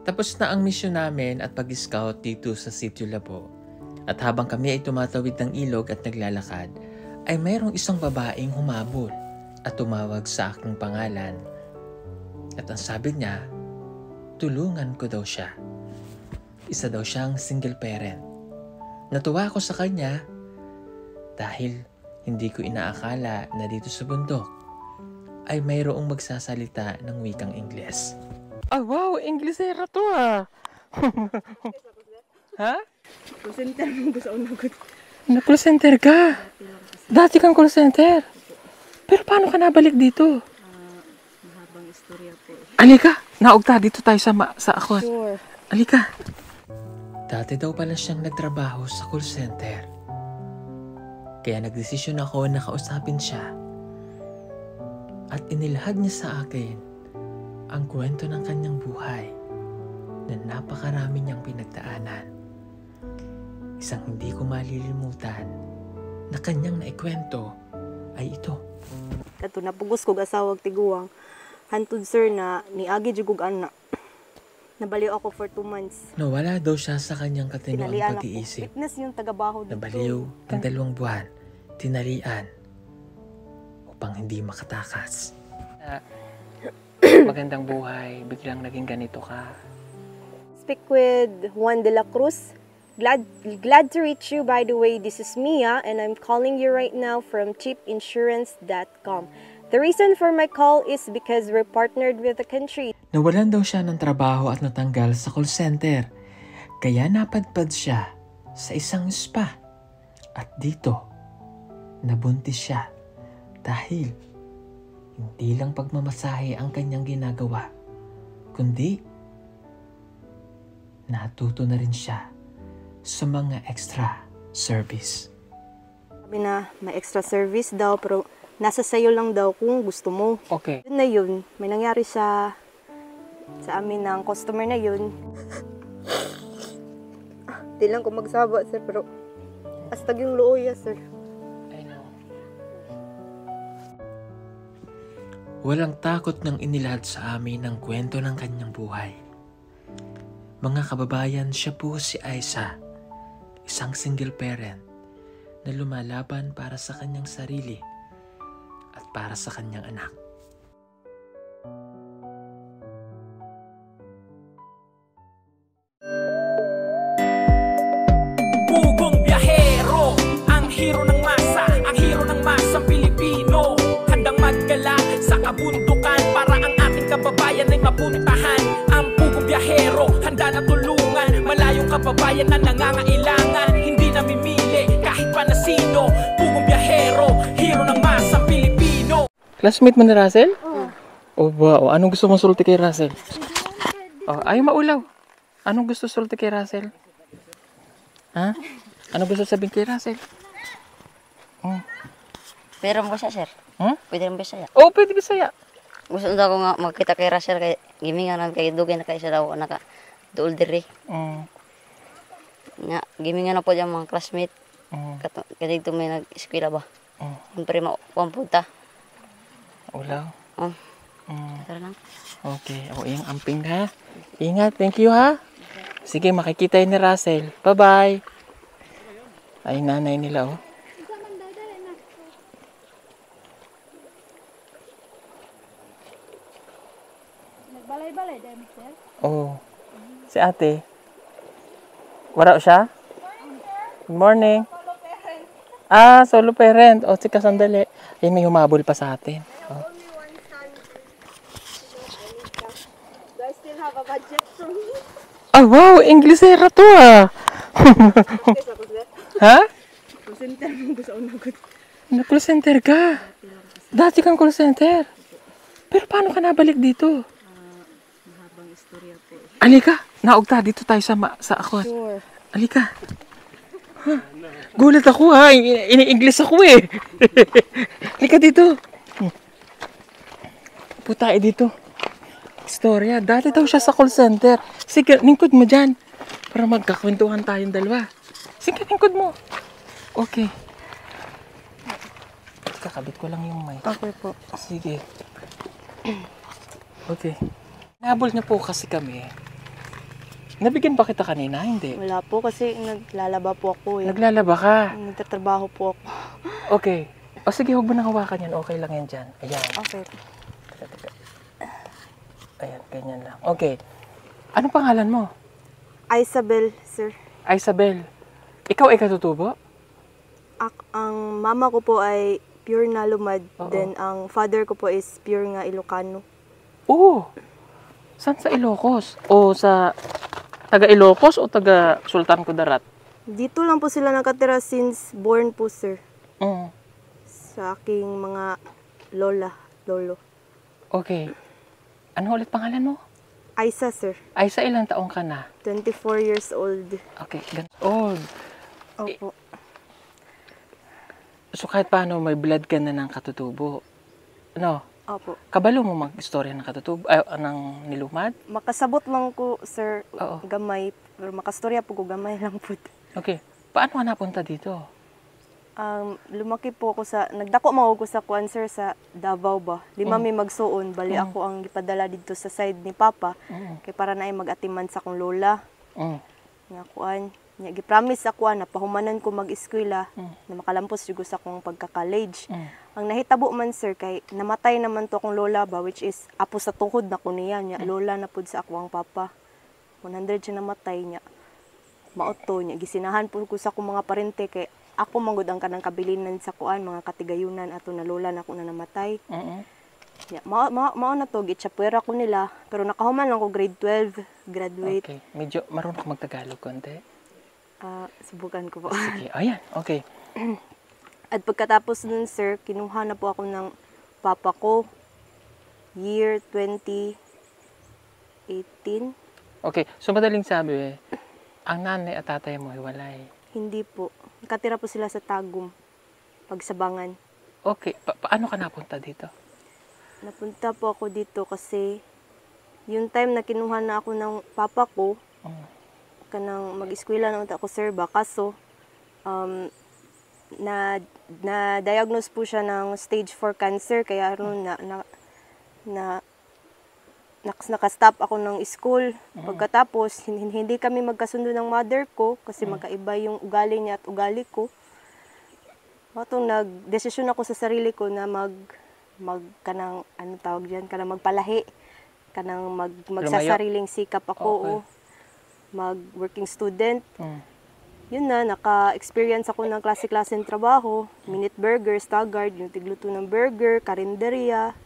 Tapos na ang misyon namin at pag-scout dito sa Sitio Labo. At habang kami ay tumatawid ng ilog at naglalakad, ay mayroong isang babaeng humabol at tumawag sa aking pangalan. At ang sabi niya, tulungan ko daw siya. Isa daw siyang single parent. Natuwa ako sa kanya dahil hindi ko inaakala na dito sa bundok ay mayroong magsasalita ng wikang Ingles. Ah, wow! Inglesera to ah! Ha? Call center mo gusto unagod. Na-call center ka? Dati kang call center. Pero paano ka nabalik dito? Mahabang istorya po. Alika, naugta dito tayo sa akwan. Sure. Alika. Dati daw pala siyang nagtrabaho sa call center. Kaya nagdesisyon ako na kausapin siya. At inilahad niya sa akin ang kwento ng kanyang buhay na napakarami niyang pinagdaanan. Isang hindi ko malilimutan na kanyang naikwento ay ito. Kato napugos ko asawag tiguang. Hantud sir na niagi jugog ana. Nabaliw ako for 2 months. Nawala daw siya sa kanyang katinoang Tinalian ako. pag-iisip. Witness yung tagabaho dito. Nabaliw ng 2 buwan. Tinalian upang hindi makatakas. Magandang buhay, biglang naging ganito ka. Speak with Juan de la Cruz. Glad to reach you. By the way, this is Mia and I'm calling you right now from cheapinsurance.com. The reason for my call is because we're partnered with the country. Nawalan daw siya ng trabaho at natanggal sa call center. Kaya napadpad siya sa isang spa. At dito, nabuntis siya dahil hindi lang pagmamasahe ang kanyang ginagawa, kundi natuto na rin siya sa mga extra service. Sabi na may extra service daw pero nasa sayo lang daw kung gusto mo. Okay. Yun na yun. May nangyari sa amin ng customer na yun. Di lang ko magsaba sir pero hastag yung looya sir. I know. Walang takot nang inilahad sa amin ang kwento ng kanyang buhay. Mga kababayan, siya po si Aiza, isang single parent na lumalaban para sa kanyang sarili at para sa kanyang anak. Pugong biyahero, ang hero ng masa, ang hero ng masang Pilipino. Handang maggala sa kabundukan para ang ating kababayan ay mapuntahan. Ang pugong biyahero, handa na tulungan malayong kababayan na nangangailangan. Hindi namimili kahit pa na sino. Pugong biyahero, hero ng masang Pilipino. Classmate mo ni Russell? Oo. Oh, wow. Anong gusto mong sulti kay Russell? Oh, ayaw maulaw. Anong gusto sulti kay Russell? Ha? Anong gusto sabihin kay Russell? Pwede rin ba siya, sir? Pwede rin ba siya? Oh, pwede Bisaya. Gusto daw ko nga magkita kay Russell kay gimingan na kay dugay na kay siya daw naka duol diri. Nga gimingan na po yung mga classmate. Kasi dito may nag-eskwela ba? Siyempre makuampunta. Ulaw. Tara lang. Okay. Ako yung amping ha. Ingat. Thank you ha. Sige, makikita ni Russell. Bye-bye. Ay, nanay nila oh. Balay-balay dahil sir. Oh. Si ate. Wala siya? Good morning. Ah, solo parent. O, tsika sandali. Ay, may humabol pa sa atin. Oh. Do I still have a budget from me? Ah, wow! Inglesera to ah! Ha? Call center mo gusto unagod. Na-call center ka? Dati kang call center. Pero paano ka nabalik dito? Mahabang istorya po. Alika, naugta dito tayo sa akwan. Sure. Alika. Huh. Gulat ako ha, ini-English ako eh. Alika dito. Puta dito. Istorya, dati daw siya sa call center. Sige, lingkod mo dyan. Para magkakwentuhan tayong dalawa. Sige, lingkod mo. Okay. Kakabit ko lang yung mic. Okay po. Sige. Okay. Nabol niya po kasi kami Nabigyan ba kita kanina? Hindi. Wala po kasi naglalaba po ako eh. Naglalaba ka. Nagtatrabaho po ako. Okay. O sige, huwag mo nang hawakan yan. Okay lang yan dyan. Ayan. Okay. Teka. Ayan, ganyan lang. Okay. Anong pangalan mo? Isabel, sir. Isabel. Ikaw ay katutubo? Ang mama ko po ay pure na Lumad. Oo. Then ang father ko po is pure nga Ilocano. Oo. Saan sa Ilocos? O sa taga Ilocos o taga Sultan Kudarat? Dito lang po sila nakatira since born po, sir. Mm. Sa aking mga lolo. Okay. Ano ulit pangalan mo? Aisa, sir. Ay, sa ilang taong ka na? 24 years old. Okay, old. Opo. So kahit paano may blood ka na ng katutubo. Ano? Opo. Kabalo mo mag-istorya ng katutubo, ng nilumad? Makasabot lang ko, sir, Oo. gamay. Pero makastorya po ko, gamay lang po. Okay. Paano ka napunta dito? Lumaki po ako nagdako mo ako sa kuan, sir, sa Davao ba. Di mami magsuon, bali ako ang ipadala dito sa side ni Papa. Kay para na ay mag-atiman sa akong lola. Mm. Nga kuan. Nga gipromise ako na pahumanan ko mag-eskwela na makalampos jud sa akong pagka-college. Ang nahitabo man, sir, kay namatay naman to akong lola ba, which is apo sa tuhod na ko niya. Nya lola na pud sa ako ang papa. 100 siya namatay niya. Maoto niya gisinahan po ko sa akong mga parente kay ako manggod ang kanang kabilinan sa kuan, mga katigayunan ato na lola na ko na namatay. Yeah, mao na to gitsapuera ko nila, pero nakahuman lang ko grade 12, graduate. Okay. Medyo marunong ka magtagalog konti. Subukan ko po. Sige. Ayan. Okay. At pagkatapos nun, sir, kinuha na po ako ng papa ko year 2018. Okay. So madaling sabi, ang nanay at tatay mo hiwalay. Hindi po. Nakatira po sila sa Tagum, Pagsabangan. Okay. Paano ka napunta dito? Napunta po ako dito kasi yung time na kinuha na ako ng papa ko, kanang mag-eskwela na ako, sir, ba, kaso na-diagnose po siya ng stage 4 cancer, kaya nakastop ako ng school. Pagkatapos, hindi kami magkasundo ng mother ko kasi magkaiba yung ugali niya at ugali ko. Matong nag-desisyon ako sa sarili ko na kanang ano tawag diyan, kanang magpalahi, kanang magsasariling sikap ako, mag-working student. Yun na, naka-experience ako ng klase-klaseng trabaho, minute burger, Stagard, yung tigluto ng burger, karinderya,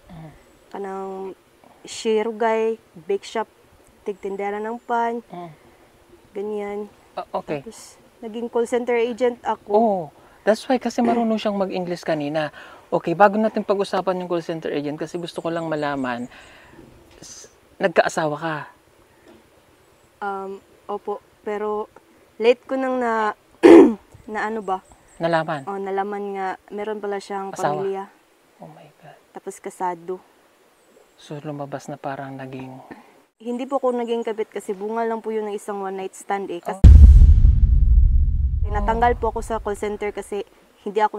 kanang shirugay, bake shop, tigtindera ng pan, ganyan. Okay. Tapos, naging call center agent ako. Oh, that's why kasi marunong siyang mag-English kanina. Okay, bago natin pag-usapan yung call center agent, kasi gusto ko lang malaman, nagkaasawa ka? Opo, pero late ko nang na ano ba? Nalaman? Nalaman nga, meron pala siyang Asawa? pamilya. Oh my God. Tapos kasado. So lumabas na parang naging... Hindi po ako naging kabit kasi bunga lang po yun ng isang one night stand eh. Kasi natanggal po ako sa call center kasi hindi ako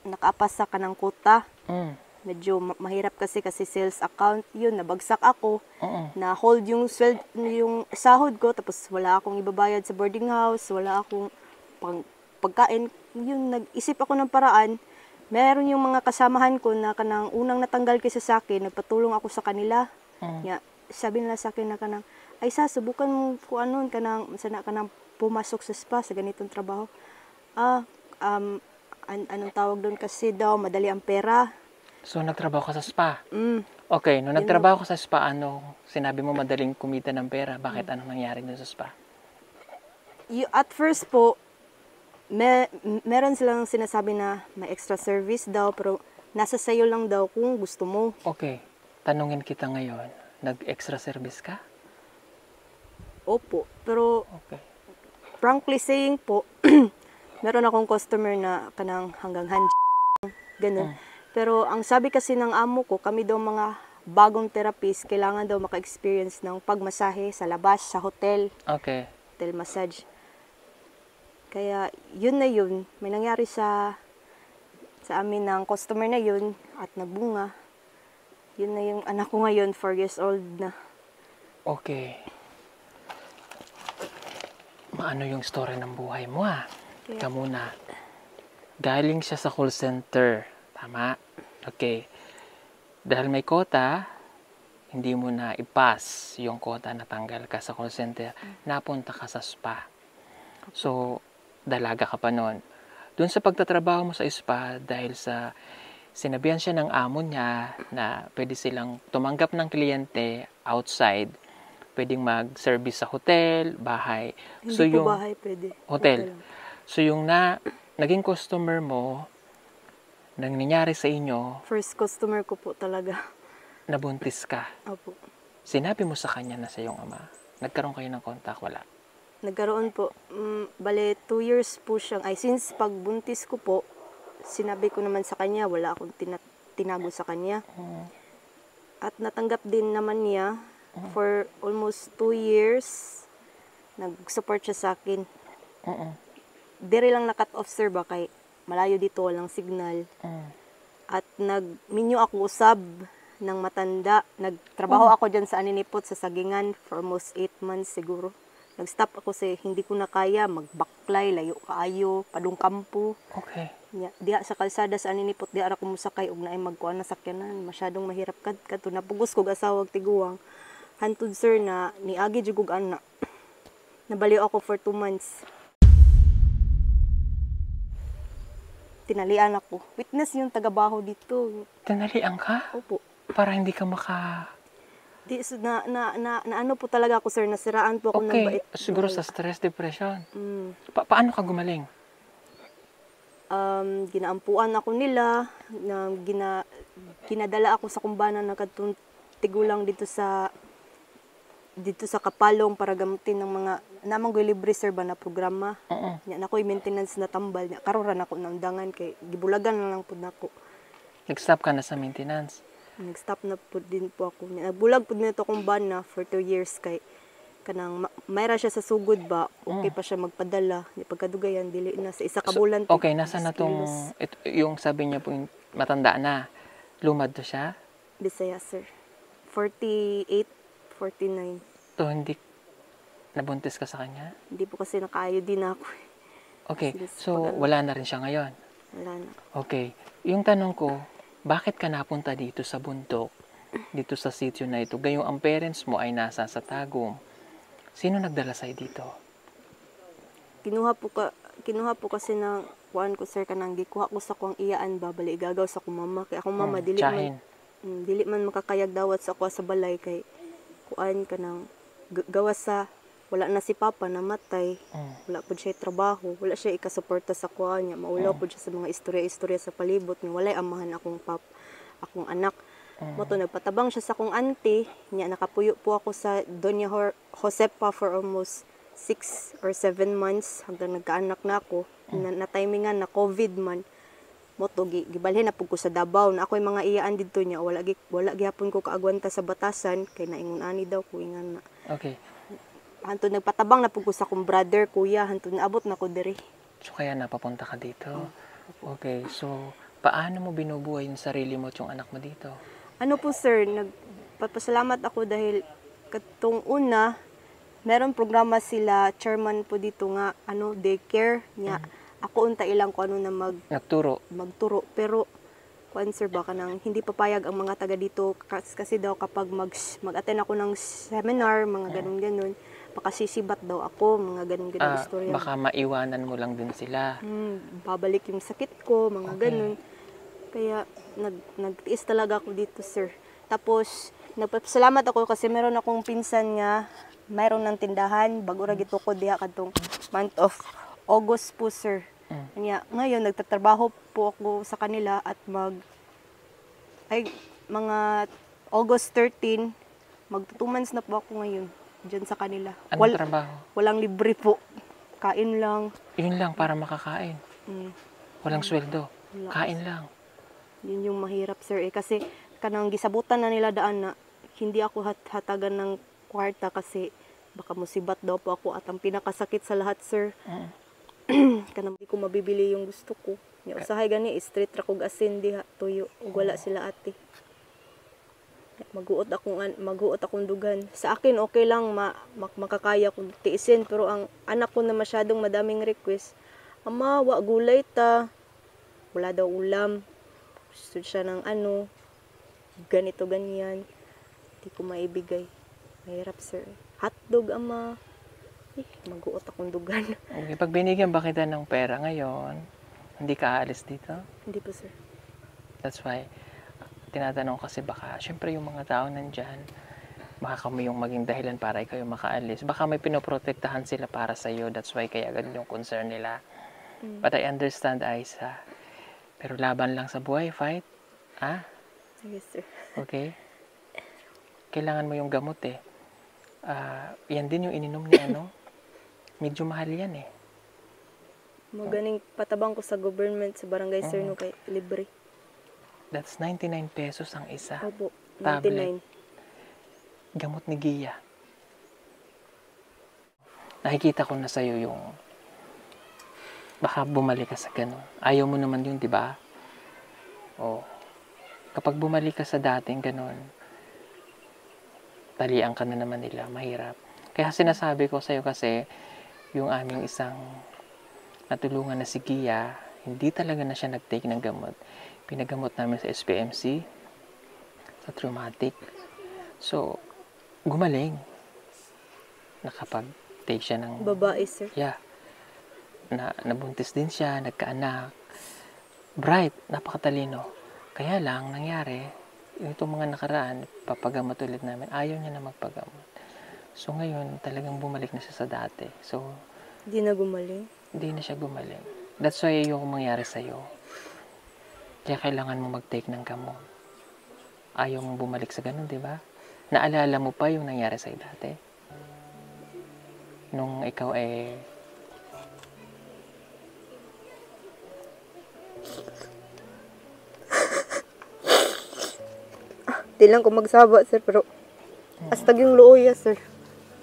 nakaapas sa kanang quota. Medyo mahirap kasi sales account yun, nabagsak ako. Na hold yung sahod ko, tapos wala akong ibabayad sa boarding house, wala akong pagkain. Yun, nag-isip ako ng paraan. Meron yung mga kasamahan ko na kanang unang natanggal kasi sa akin, nagpatulong ako sa kanila. Sabi nila sa akin na kanang, ay subukan mo kung ano, kanang pumasok sa spa sa ganitong trabaho. Anong tawag doon kasi daw, madali ang pera. So nagtrabaho ka sa spa? Okay, nung nagtrabaho ka sa spa, sinabi mo madaling kumita ng pera? Bakit? Anong nangyari doon sa spa? At first po, meron silang sinasabi na may extra service daw, pero nasa sayo lang daw kung gusto mo. Okay, tanungin kita ngayon, nag-extra service ka? Opo, pero frankly saying po, meron akong customer na kanang hanggang ganun. Pero ang sabi kasi ng amo ko, kami daw mga bagong therapist, kailangan daw maka-experience ng pagmasahe sa labas, sa hotel. Okay. Hotel massage. Kaya yun na yun, may nangyari sa amin ng customer na yun at nagbunga. Yun na yung anak ko ngayon, 4 years old na. Okay. Maano yung story ng buhay mo ha? Kaya- Ikaw muna. Galing siya sa call center. Tama? Okay. Dahil may quota, hindi mo na i-pass yung quota, natanggal ka sa call center, napunta ka sa spa. So, dalaga ka pa noon. Doon sa pagtatrabaho mo sa spa, dahil sa sinabihan siya ng amo niya na pwede silang tumanggap ng kliyente outside, pwedeng mag-service sa hotel, bahay. Hindi po bahay pwede. Hotel. lang. So, yung naging customer mo, nang nangyari sa inyo, First customer ko po talaga. nabuntis ka. Opo. Sinabi mo sa kanya na sa iyong ama. Nagkaroon kayo ng contact, wala. Nagkaroon po, bale 2 years po siyang, since pagbuntis ko po, sinabi ko naman sa kanya, wala akong tinago sa kanya. At natanggap din naman niya, for almost 2 years, nag-support siya sa akin. Dire lang na-cut off, sir, ba kay malayo dito, walang signal. At nag-minyo ako usab ng matanda. Nagtrabaho ako dyan sa Aninipot, sa Sagingan, for almost 8 months siguro. Nag-stop ako kasi hindi ko na kaya, magbaklay, layo kaayo, padung kampo. Okay. Diha sa kalsada sa Aninipot, diha ra ko musakay ug naay magkuan na sakyanan. Masyadong mahirap kadto. Napugos kog asawag tiguang. Hantud sir na niagi jud kog ana. Nabaliw ako for 2 months. Tinalian ako. Witness yung tagabaho dito. Tinalian ka? Opo. Para hindi ka maka... Di, so, na ano po talaga ako sir, nasiraan po ako ng Okay, bait. siguro sa stress, depression. Mm. Paano ka gumaling? Ginaampuan ako nila, ginadala ako sa kumbana na kadtong tigulang dito sa Kapalong para gamutin ng mga namang libre sir ba na programa. Nya nako maintenance na tambal nya karon ra nako naundangan kay gibulagan na lang pud nako. Nag-stop ka na sa maintenance? Nag-stop na pud din po ako. Nagbulag pud nito kong bana for 2 years kay kanang mayra siya sa sugod ba, okay pa siya magpadala. Ni pagkadugayan dili na sa isa ka bulan. Okay, nasa na tong yung sabi niya po yung matanda na. Lumad to siya? Bisaya sir. 48, 49. To hindi nabuntis ka sa kanya? Hindi po kasi nakaayo din ako. Okay, Sige, so wala na rin siya ngayon. Wala na. Okay, yung tanong ko, bakit ka napunta dito sa bundok? Dito sa sitio na ito? Gayong ang parents mo ay nasa sa Tagum. Sino nagdala sa'yo dito? Kinuha po kasi ng kuan ko sir kanang gikuha ko sa kuang iyaan babali igagaw sa akong mama kay akong mama Tsahin. dili man makakayag dawat sa ako sa balay kay kuan kanang gawas sa wala na si papa namatay. Wala pud siya trabaho, wala siya ikasuporta sa kuan niya, maulaw pud siya sa mga istorya sa palibot ni walay amahan akong akong anak. Moto nagpatabang siya sa akong auntie, niya nakapuyo po ako sa Doña Josepa for almost 6 or 7 months hanggang nagkaanak na ako. Na timingan na COVID man. Moto gibalhin na pud ko sa Davao na ako'y mga iyaan didto niya wala gihapon ko kaagwanta sa batasan kay naingon ani daw ko ingan na. Okay. Hantod nagpatabang na pud ko sa akong brother, kuya, hantod naabot na ko diri. So kaya napapunta ka dito. Okay, so paano mo binubuhay yung sarili mo at yung anak mo dito? Ano po sir, nagpapasalamat ako dahil katong una, meron programa sila, chairman po dito nga, daycare niya. Ako unta ilang ko na magturo. Pero, kuan sir, baka nang hindi papayag ang mga taga dito kasi daw kapag mag-attend ako ng seminar, mga ganun-ganun, baka sisibat daw ako, mga ganun-ganun istorya. Baka maiwanan mo lang din sila. Babalik yung sakit ko, mga ganun. Kaya nagtiis talaga ako dito, sir. Tapos, nagpapasalamat ako kasi meron akong pinsan nga, mayroon ng tindahan, bago ra gito ko diha kadtong month of August po, sir. Ngayon, nagtatrabaho po ako sa kanila at mga August 13, mag 2 months na po ako ngayon dyan sa kanila. Anong trabaho? Walang libre po. Kain lang. Yun lang, para makakain. Walang sweldo. Kain lang. Yun yung mahirap, sir. Kasi kanang gisabutan na nila daan na hindi ako hatagan ng kwarta kasi baka musibat daw po ako. At ang pinakasakit sa lahat, sir, kanang di ko mabibili yung gusto ko. Usahay gani, straight ra kog asin diha, tuyo. Ug wala sila ate. Maguot akong dugan. Sa akin okay lang makakaya kong tiisin, pero ang anak ko na masyadong madaming request. Ama, wa gulay ta. Wala daw ulam. Gusto siya ng ganito ganyan. Hindi ko maibigay. Mahirap, sir. Hotdog, ama. Maguot akong dugan. Okay, pag binigyan ba kita ng pera ngayon, hindi ka aalis dito? Hindi po, sir. That's why, tinatanong kasi baka, syempre yung mga tao nandyan, baka kami yung maging dahilan para ikaw yung makaalis. Baka may pinoprotektahan sila para sa iyo. That's why kaya ganun yung concern nila. But I understand, Aiza. Pero laban lang sa buhay, fight. Ah? Yes, sir. Okay? Kailangan mo yung gamot eh. Yan din yung ininom ni Medyo mahal yan eh. Maganing patabang ko sa government, sa barangay, sir, no, kay libre. That's 99 pesos ang isa. Opo, Tablet. 99. Gamot ni Gia. Nakikita ko na sa'yo yung baka bumalik ka sa ganun. Ayaw mo naman yun, di ba? O, kapag bumalik ka sa dating ganun, talian ka na naman nila, mahirap. Kaya sinasabi ko sa'yo kasi, yung aming isang natulungan na si Gia, hindi talaga na siya nag-take ng gamot. Pinagamot namin sa SPMC, sa traumatic. So, gumaling. Nakapag-take siya ng... Babae, sir. Yeah. Nabuntis din siya, nagkaanak. Bright, napakatalino. Kaya lang, nangyari, itong mga nakaraan, papagamot ulit namin, ayaw niya na magpagamot. So, ngayon, talagang bumalik na siya sa dati. So, Hindi na gumaling. hindi na siya gumaling. That's why yung mangyari sa'yo. Kaya kailangan mo mag-take ng gamot. Ayaw mong bumalik sa ganun, di ba? Naalala mo pa yung nangyari sa'yo dati? Nung ikaw Di lang ko magsaba, sir, pero hastag yung looya, sir.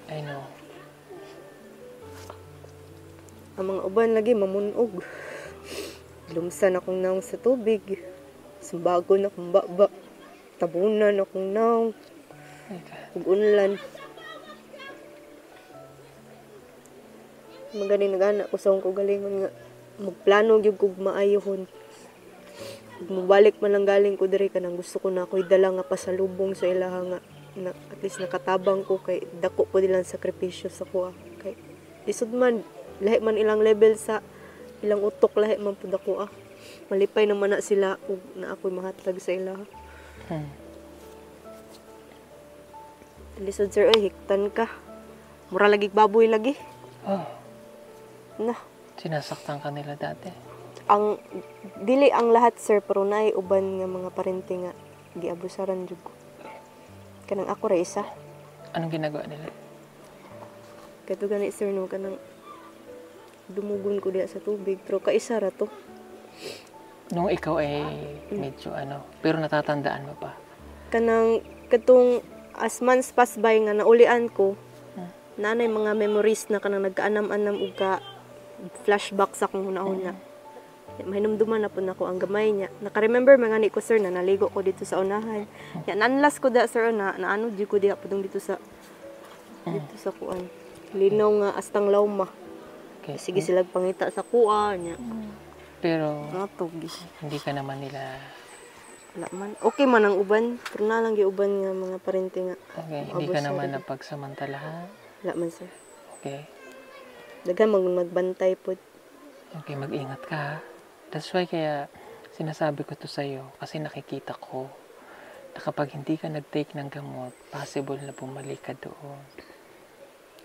I know. Ang mga uban lagi mamunog. Lumsan akong naong sa tubig. Sumbago na akong baba. Tabunan akong naong. Ug unlan. Magaling nagana ko sa ko galingon nga magplano gyud kog maayohon. Ug mobalik man lang galing ko diri kanang gusto ko na ako'y dala nga pasalubong sa ilaha nga na, at least nakatabang ko kay dako po nilang sakripisyo sa kuha. Kay isod man lahi man ilang level sa ilang utok, lahi man pud ako malipay naman na sila ug na ako'y mahatag sa ilaha. Lisod, sir, hiktan ka. Mura lagi baboy lagi. Oh, Na. sinasaktan ka nila dati. Ang dili ang lahat, sir, pero naay uban nga mga parente nga giabusaran jud ko. Kanang ako ra isa. Anong ginagawa nila? Kato gani, sir, no, kanang dumugon ko diha sa tubig, pero kaisa ra to. Nung ikaw medyo pero natatandaan mo pa? Kanang katong as months pass by nga naulian ko, nanay mga memories na kanang nagkaanam-anam ug ka flashback sa akong hunahuna. Mahinumduman na po na ko ang gamay niya. Naka-remember mga ni ko, sir, na naligo ko dito sa unahan. Yan, nanlas ko da, sir, na ano, di ko diha pudong dito sa kuan. Linaw nga astang lawma. Okay. Sige sila pangita sa kuan niya. Pero Natugi. hindi ka naman nila... Wala man. Okay man ang uban, pero na lang giuban nga mga parente nga. Okay, hindi ka naman napagsamantalahan? Wala man, sir. Okay. Daghan magbantay po. Okay, mag-ingat ka ha. That's why kaya sinasabi ko to sa'yo kasi nakikita ko na kapag hindi ka nag-take ng gamot, possible na bumalik ka doon.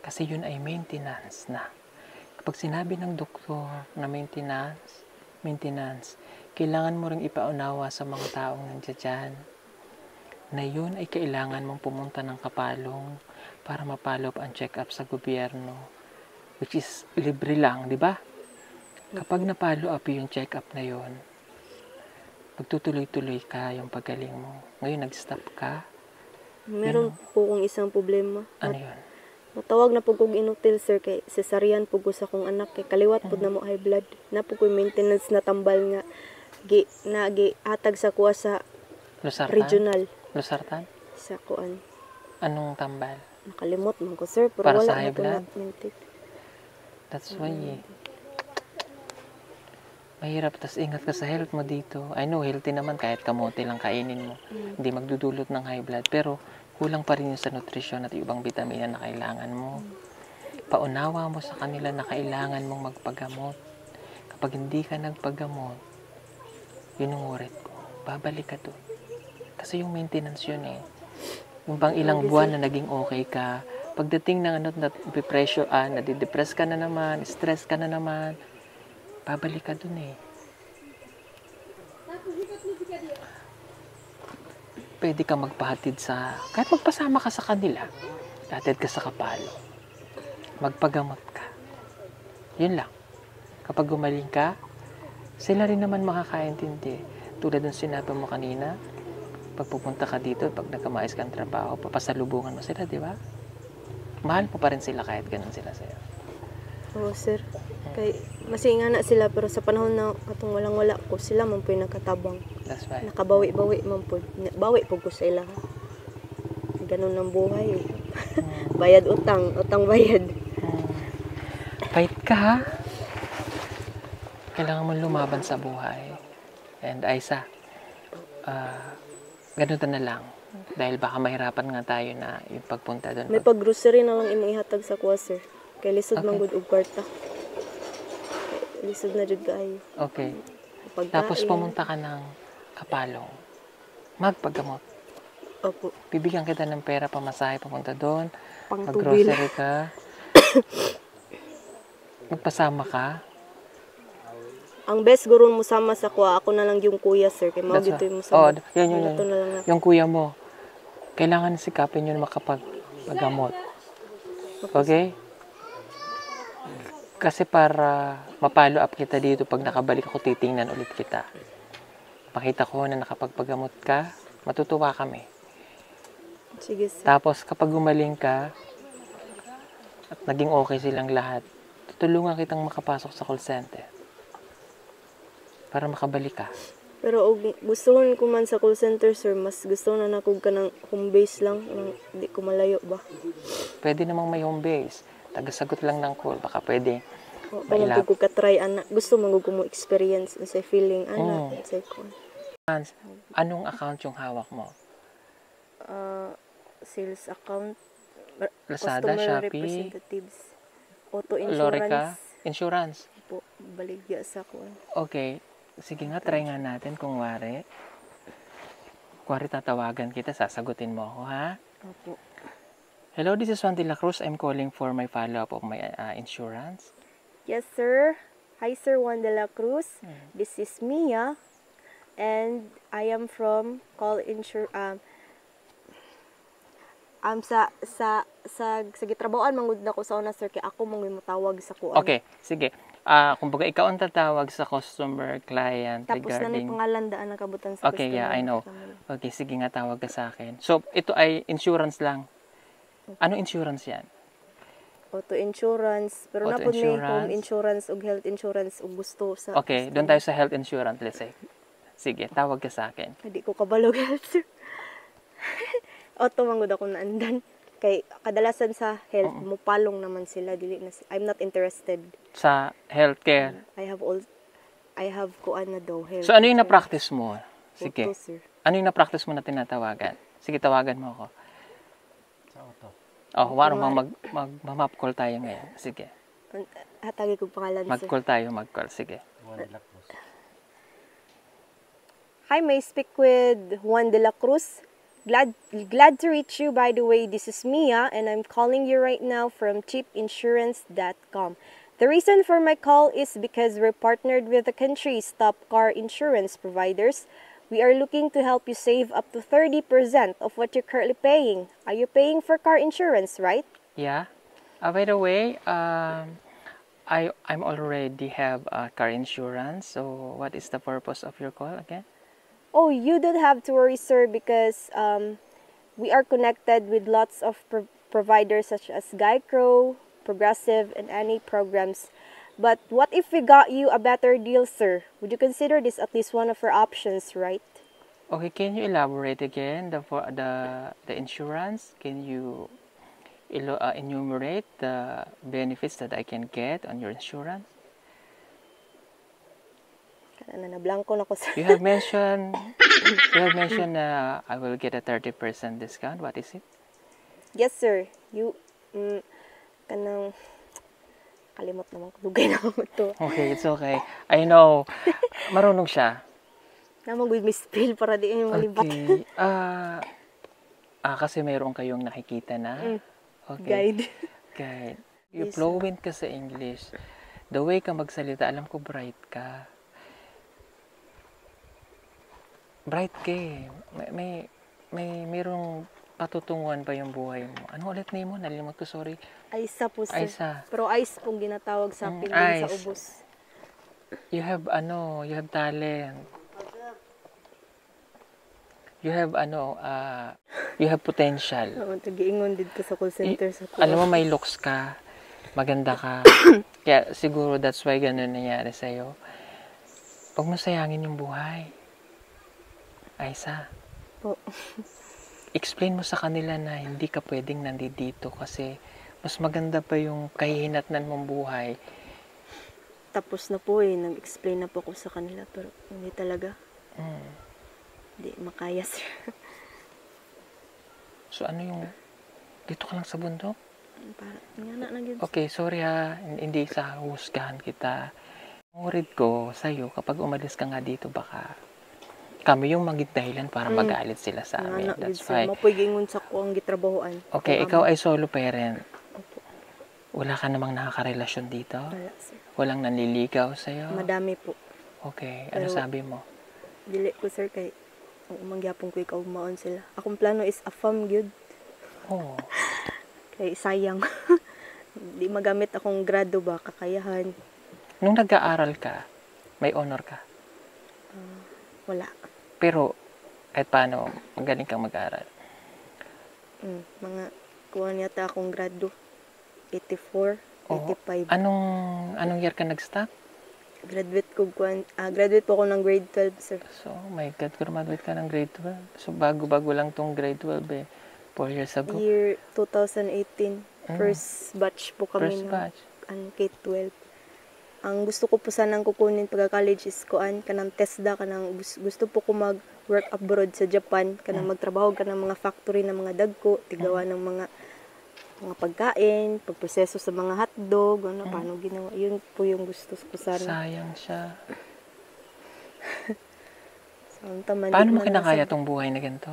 Kasi yun ay maintenance na. Kapag sinabi ng doktor na maintenance, kailangan mo ring ipaunawa sa mga taong nandiyan dyan na yun ay kailangan mong pumunta ng kapalong para mapollow up ang check-up sa gobyerno, which is libre lang, di ba? Kapag na-follow up yung check-up na yun, magtutuloy-tuloy ka yung pagaling mo. Ngayon, nag-stop ka. Meron po kong isang problema. Ano yun? Matawag na po kong inutil, sir, kay cesarean po ko sa akong anak. Kay kaliwat po na mo high blood. Na po ko maintenance na tambal nga. Hatag sa kuha sa Losartan? regional. Losartan? sa kuan. Anong tambal? Nakalimot man ko, sir. Pero Para wala sa high na ko blood? na-maintain. That's why eh. Mahirap, tas ingat ka sa health mo dito. I know, healthy naman kahit kamote lang kainin mo. Hindi magdudulot ng high blood. Pero kulang pa rin yun sa nutrisyon at ibang vitamina na kailangan mo. Paunawa mo sa kanila na kailangan mong magpagamot. Kapag hindi ka nagpagamot, yun ang worry ko. Babalik ka doon. Kasi yung maintenance yun eh. Yung pang ilang buwan na naging okay ka, pagdating ng na-depressed ka na naman, stress ka na naman, babalik ka dun eh. Pwede ka magpahatid kahit magpasama ka sa kanila, hatid ka sa kapalo. Magpagamot ka. Yun lang. Kapag gumaling ka, sila rin naman makakaintindi. Tulad ng sinabi mo kanina, pag pupunta ka dito, pag nagkamais ka ng trabaho, papasalubungan mo sila, di ba? Mahal mo pa rin sila kahit ganun sila sa'yo. Oo, sir. Kay masinga na sila pero sa panahon na atong walang-wala ko, sila man po yung nakatabang. That's right. Nakabawi-bawi man po. Bawi po ko sa ila. Ganun ang buhay. Bayad utang, utang bayad. Fight ka ha. Kailangan mo lumaban sa buhay. And Aisa, ganun na lang. Dahil baka mahirapan nga tayo na yung pagpunta doon. May pag-grocery na lang imong ihatag sa kuha, sir. Kay lisod man gud og kwarta. Lisod na jud kaayo. Okay. Pagkain. Tapos pumunta ka ng Kapalong. Magpagamot. Opo. Bibigyan kita ng pera pamasahe papunta doon. Pangtubil. Mag-grocery ka. Magpasama ka. Ang best guro mo sama sa kuha, ako na lang yung kuya, sir. Kay mao gito yung Oh, sama. yun. Ito na lang na. Yung kuya mo. Kailangan sikapin yun makapagpagamot. Okay? Kasi para mapalo up kita dito, pag nakabalik ako, titingnan ulit kita. Pakita ko na nakapagpagamot ka, matutuwa kami. Sige, sir. Tapos kapag gumaling ka, at naging okay silang lahat, tutulungan kitang makapasok sa call center. Para makabalik ka. Pero og gustuhon ko man sa call center, sir, mas gusto na nakog ka ng home base lang. Hindi ko malayo ba? Pwede namang may home base. Tagasagot lang ng call. Baka pwede. Kung ko ka-try, ana. Gusto man ko mo experience sa feeling, ana. Sa ko. Anong account yung hawak mo? Sales account. Lazada, Customer Shopee, representatives. Auto insurance. Lorica, insurance. Po, baligya sa kuan. Okay. Sige nga, try nga natin kung wari. Kuwari tatawagan kita, sasagutin mo ako, ha? Opo. Hello, this is Juan de la Cruz. I'm calling for my follow-up of my insurance. Yes, sir. Hi, Sir Juan de la Cruz. This is Mia. And I am from Call Insure... sa gitrabahoan mangud na ko sa una, sir, kay ako mong motawag sa kuan. Okay, sige. Kumbaga ikaw ang tatawag sa customer client Tapos na regarding... pangalan daan nakabutan sa Okay, yeah, customer. I know. Okay, sige nga, tawag ka sa akin. So, ito ay insurance lang. Ano insurance yan? Auto insurance, pero Auto na po may insurance. home insurance ug health insurance ug gusto sa... Okay, doon tayo sa health insurance, let's say. Sige, tawag ka sa akin. Hindi ko kabalog health, sir. Auto mangud ako naandan. Kay kadalasan sa health, mupalong naman sila. Dili na, I'm not interested. Sa healthcare. I have kuan na daw health. So, ano yung na-practice mo? Sige. Auto, sir. Ano yung na-practice mo na tinatawagan? Sige, tawagan mo ako. Sa auto. Oh, warong mag-map call tayo ngayon. Sige. Hatagi ko pangalan, sir. Mag-call tayo, mag-call. Sige. Hi, may I speak with Juan de la Cruz? Glad to reach you. By the way, this is Mia, and I'm calling you right now from cheapinsurance.com. The reason for my call is because we're partnered with the country's top car insurance providers. We are looking to help you save up to 30% of what you're currently paying. Are you paying for car insurance, right? Yeah. By the way, I'm already have car insurance. So, what is the purpose of your call again? Oh, you don't have to worry, sir, because we are connected with lots of providers such as Geico, Progressive, and any programs. But what if we got you a better deal, sir? Would you consider this at least one of our options, right? Okay, can you elaborate again the insurance? Can you enumerate the benefits that I can get on your insurance? Kana na blanco na ko sir. You have mentioned I will get a 30% discount. What is it? Yes sir. You kanang kalimot naman ko dugay na mo to. Okay, it's okay. I know. Marunong siya. Namang with misspell para di yung malibat. Okay. Kasi mayroon kayong nakikita na. Okay. Guide. You Yes, fluent ka sa English. The way ka magsalita, alam ko bright ka. Bright ka eh. Mayroong patutunguhan pa yung buhay mo. Ano ulit name mo? Nalimot ko, sorry. Aisa po sir. Aisa. Pero ice pong ginatawag sa Pilipinas sa ice. ubos. You have talent. You have you have potential. Oo, tagiingon dito sa call center sa kuha. Alam mo, may looks ka. Maganda ka. Kaya siguro that's why ganun nangyari sa'yo. Huwag mo sayangin yung buhay. Aisa. Po. Explain mo sa kanila na hindi ka pwedeng nandito kasi mas maganda pa yung kahihinatnan mong buhay. Tapos na po nag-explain na po ako sa kanila pero hindi talaga. Hindi makaya sir. So ano yung dito ka lang sa bundok? Para nga na yun. Okay, sorry ha. Hindi sa husgahan kita. Worried ko sa'yo kapag umalis ka nga dito baka kami yung maging dahilan para magalit sila sa amin. That's why. Mapugingon sa ko ang gitrabahoan. Okay, ikaw ay solo parent. Wala ka namang nakakarelasyon dito? Wala sir. Walang nanliligaw sa'yo? Madami po. Okay, ano Pero- sabi mo? Dili ko sir kay ang umangyapon ko ikaw maon sila. Akong plano is a farm gyud. Oh, Kay sayang. Di magamit akong grado ba kakayahan. nung nag-aaral ka, may honor ka. Wala. Pero, kahit paano, magaling kang mag-aaral. Mga kuha yata akong grado. 84, Oh, 85. anong year ka nag-stop? Graduate po ako ng grade 12, sir. So, my God, graduate ka ng grade 12. So, bago-bago lang tong grade 12 eh. 4 years ago. Year 2018. First batch po kami First batch. K-12. Ang gusto ko po sanang kukunin pagka-college is kanang TESDA, gusto po ko mag-work abroad sa Japan, kanang magtrabaho ka ng mga factory ng mga dagko, tigawa ng mga pagkain, pagproseso sa mga hotdog, paano ginawa. Yun po yung gusto ko sana. Sayang siya. Paano Paano mo kinakaya tong buhay na ganito?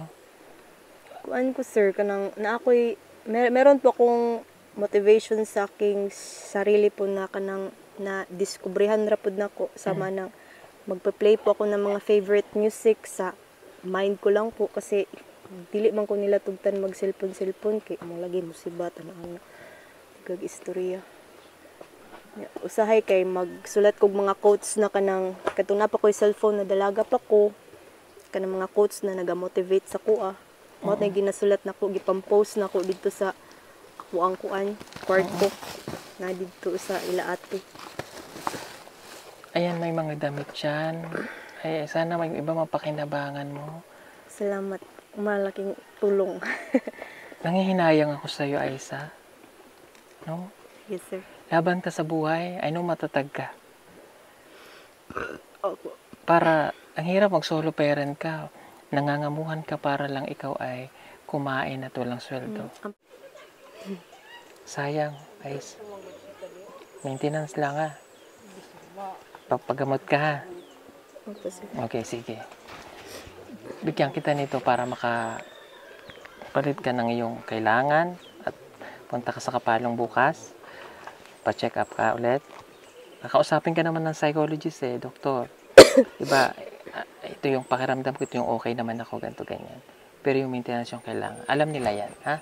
Kuan ko sir, kanang na ako'y, meron po akong motivation sa aking sarili po na kanang na diskubrihan rapod na ko sama ng magpa-play po ako ng mga favorite music sa mind ko lang po kasi dili man ko nila tugtan mag cellphone kay mo lagi musibat ana kag istorya. Usahay kay magsulat kog mga quotes na kanang katong napa ko'y cellphone na dalaga pa ko kanang mga quotes na nagamotivate sa kuha. Mo na ginasulat na ko gipampost na ko dito sa ako ang kuan kwarto na dito sa Ilaate. Ayan, may mga damit dyan. Ay, sana may iba mapakinabangan mo. Salamat. Malaking tulong. Nangihinayang ako sa'yo, Aisa. No? Yes, sir. Laban ka sa buhay. I know matatag ka. Opo. Para, ang hirap mag-solo parent ka. Nangangamuhan ka para lang ikaw ay kumain at walang sweldo. Sayang, Ais. Maintenance lang ha. Papagamot ka ha. Opo, sir. Okay, sige. Bigyan kita nito para makapalit ka ng iyong kailangan at punta ka sa kapalong bukas. Pa-check up ka ulit. Nakausapin ka naman ng psychologist doktor. Diba, ito yung pakiramdam ko, ito yung okay naman ako, ganito, ganyan. Pero yung maintenance yung kailangan. Alam nila yan, ha?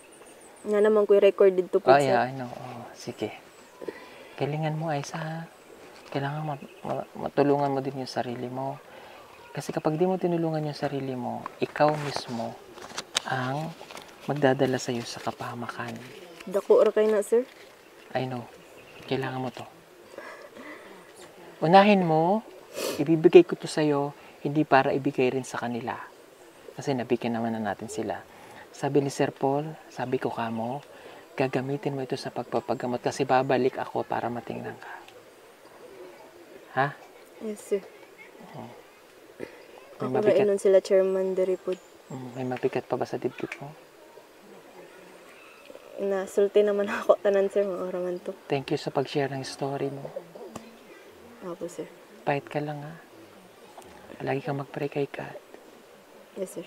Nga naman ko i-record dito po, Oh, sir. yeah, I know. Oh, sige. Kailangan mo, Aisa, ha? Kailangan matulungan mo din yung sarili mo. Kasi kapag di mo tinulungan yung sarili mo, ikaw mismo ang magdadala sa'yo sa kapahamakan. Dako ra kay na, sir. I know. Kailangan mo to. Unahin mo, ibibigay ko to sa'yo, hindi para ibigay rin sa kanila. Kasi nabigyan naman na natin sila. Sabi ni Sir Paul, sabi ko kamo, gagamitin mo ito sa pagpapagamot kasi babalik ako para matingnan ka. Ha? Yes, sir. May Ako mabigat, rainon sila chairman diri po. may mabigat pa ba sa dibdib mo? Nasulti naman ako tanan sir mga oraman to. Thank you sa pag-share ng story mo. Opo sir. Fight ka lang ha. Palagi kang mag-pray kay God. Yes sir.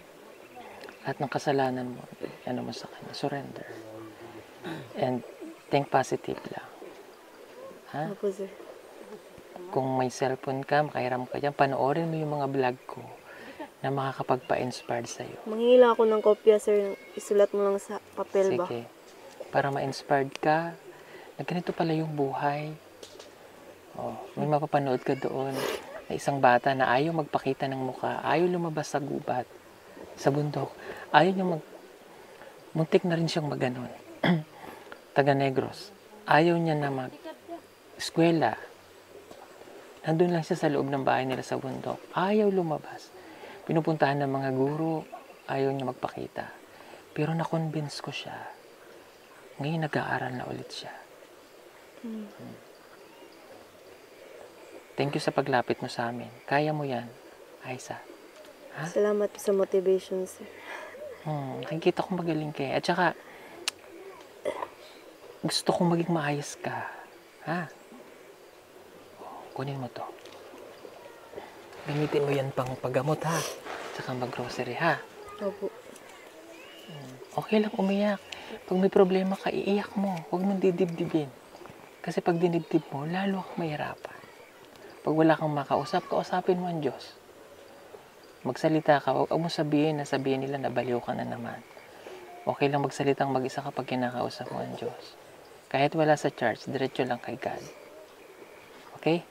Lahat ng kasalanan mo, ano mo sa kanya, surrender. And think positive lang. Ha? Opo sir. Kung may cellphone ka, makahiram ka dyan, panoorin mo yung mga vlog ko na makakapagpa-inspired sa'yo. Manghingi lang ako ng kopya sir. Isulat mo lang sa papel ba? Sige. Para ma-inspired ka, na ganito pala yung buhay. Oh, may mapapanood ka doon na isang bata na ayaw magpakita ng mukha, ayaw lumabas sa gubat, sa bundok. Ayaw niya muntik na rin siyang maganon. Taga Negros. Ayaw niya na mag-eskwela. Nandun lang siya sa loob ng bahay nila sa bundok. Ayaw lumabas. Pinupuntahan ng mga guro, ayaw niya magpakita. Pero na-convince ko siya. Ngayon nag-aaral na ulit siya. Thank you sa paglapit mo sa amin. Kaya mo yan, Aisa. Ha? Salamat sa motivation sir. Nakikita kong magaling ka. At saka, gusto kong maging maayos ka. Ha? Kunin mo to. Gamitin mo yan pang paggamot ha. Tsaka mag-grocery ha. Opo. Okay lang umiyak. Pag may problema ka, iiyak mo. Huwag mong didibdibin. Kasi pag dinibdib mo, lalo kang mahirapan. Pag wala kang makausap, kausapin mo ang Diyos. Magsalita ka, huwag mo sabihin nila na baliw ka na naman. Okay lang magsalitang mag-isa kapag kinakausap mo ang Diyos. Kahit wala sa church, diretso lang kay God. Okay?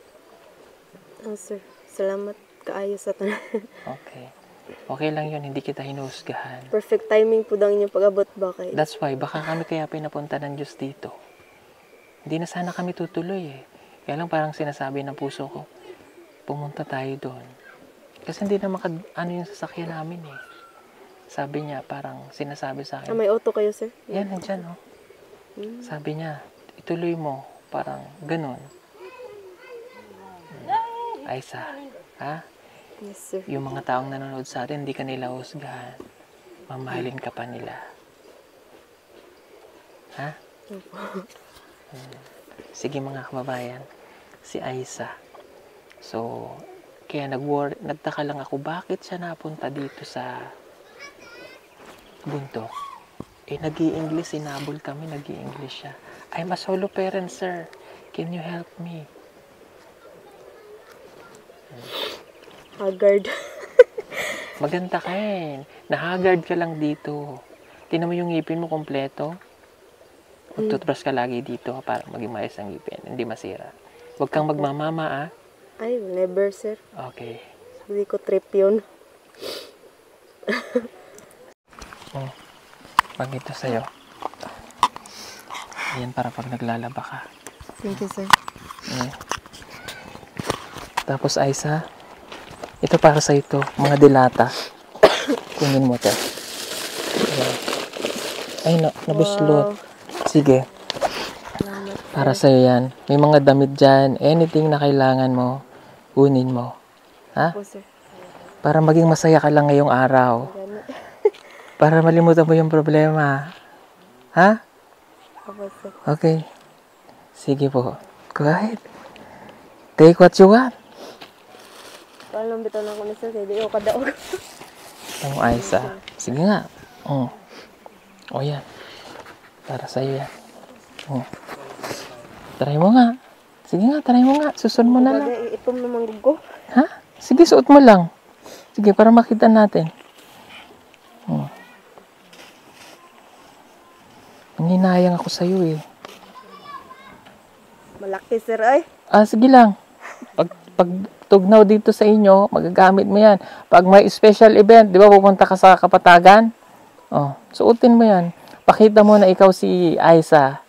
Sir, salamat kaayo sa tanan. Okay. Okay lang yun, hindi kita hinuhusgahan. Perfect timing po daw inyong pag-abot ba kay? That's why, baka kami kaya pinapunta ng Diyos dito. Hindi na sana kami tutuloy eh. Kaya lang parang sinasabi ng puso ko, pumunta tayo doon. Kasi hindi na ano yung sasakyan namin eh. Sabi niya, parang sinasabi sa akin, May auto kayo sir? yan, nandyan oh. Sabi niya, ituloy mo, parang ganun. Aisa, ha? Yes sir. Yung mga taong nanonood sa atin, hindi ka nila husgahan. Mamahalin ka pa nila. Ha? Sige mga kababayan, si Aisa. So, kaya nagtaka lang ako, bakit siya napunta dito sa bundok? Eh, nag-i-English, sinabol kami, nag-i-English siya. I'm a solo parent, sir. Can you help me? Haggard. Maganda ka eh. Nahagard ka lang dito. Tingnan mo yung ngipin mo kompleto. Mag-toothbrush ka lagi dito para maging maayos ang ngipin. Hindi masira. Huwag kang magmamama ah. Ay, never sir. Okay. Hindi ko trip yun. Pag ito sa'yo. Ayan para pag naglalaba ka. Thank you sir. Ayan. Tapos Aisa, ito para sa ito, mga dilata. Kunin mo ito. Ayan. Ay, nabuslot. Wow. Sige. Salamat. Para sa'yo yan. May mga damit dyan. Anything na kailangan mo, kunin mo. Ha? Po sir. Para maging masaya ka lang ngayong araw. Gana. Para malimutan mo yung problema. Ha? Opo sir. Okay. Sige po. Go ahead. Take what you want. Paano bitaw na ako ni sir? Kaya di ako kadaog. Ang Aisa. Sige nga. O yan. Para sa'yo yan. Try mo nga. Sige nga, try mo nga. Susun mo na lang. Bagay, itom naman gugo. Ha? Sige, suot mo lang. Sige, para makita natin. Nanginayang ako sa'yo eh. Malaki sir ay. Sige lang. Pag tugnaw dito sa inyo, magagamit mo yan. Pag may special event, di ba pupunta ka sa Kapatagan? Suotin mo yan. Pakita mo na ikaw si Aisa.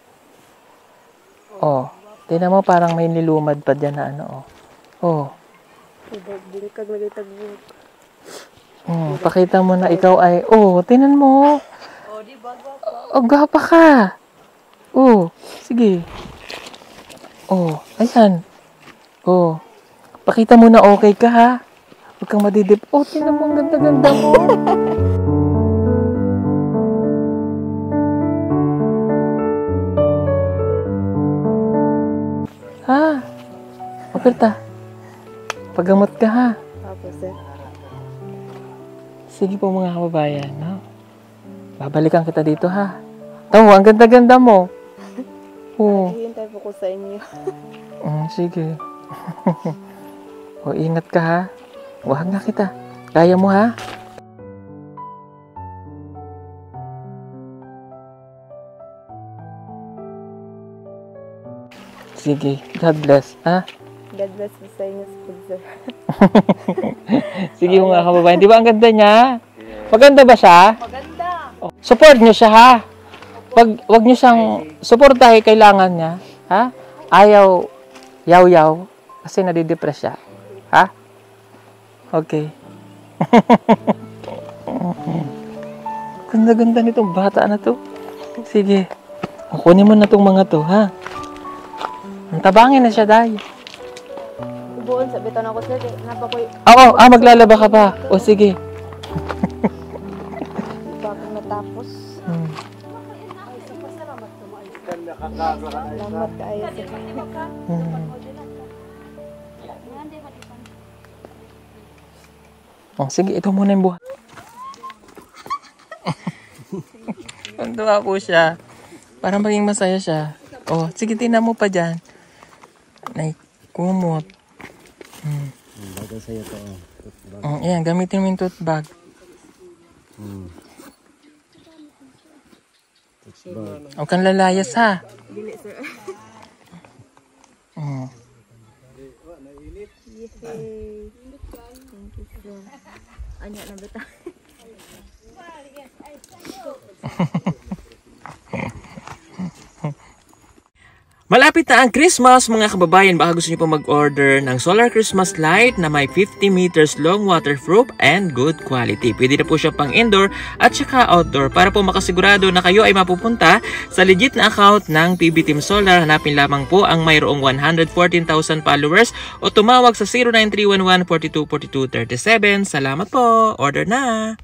Tingnan mo parang may nilumad pa dyan na ano. Bingkag na ditag. Pakita mo na ikaw ay, tinan mo. Gwapa ka. Sige. Ayan. Pakita mo na okay ka ha. Huwag kang madidip. Tinan mo, ang ganda-ganda mo. Ha? Maperta. Pagamot ka ha. Opo, sir. Sige po mga kababayan, no? Babalikan kita dito ha. Tama, ang ganda-ganda mo. Hihintay po ko sa inyo. Sige. Ingat ka ha. Wag na kita. Kaya mo ha. Sige, God bless, ha? God bless po sa inyo, sir. Sige mga kababayan, di ba ang ganda niya? Maganda ba siya? Maganda. Support niyo siya, ha? Wag niyo siyang suportahin, kailangan niya, ha? Ayaw, yaw-yaw, kasi nadidepress siya, ha? Okay. Ganda-ganda nitong bata na to. Sige, kunin mo na tong mga to, ha? Tabangin na siya, day. Buon, sabitan ako, sir. Napakoy. Maglalaba ka pa. Sige. Hindi pa ako natapos. Salamat kaayo, sir. Sige, ito muna yung buhat. Tuntua po siya. Para maging masaya siya. Sige, tingnan mo pa dyan. Kumot. Bagay sa'yo to. Ayan, gamitin mo yung tote bag. Huwag kang lalayas, ha? Dili, sir. Yay. Thank you, sir. Anya na bita. Malapit na ang Christmas, mga kababayan. Baka gusto niyo po mag-order ng solar Christmas light na may 50 meters long, waterproof, and good quality. Pwede na po siya pang indoor at saka outdoor. Para po makasigurado na kayo ay mapupunta sa legit na account ng PB Team Solar, hanapin lamang po ang mayroong 114,000 followers o tumawag sa 09311 424237. Salamat po! Order na!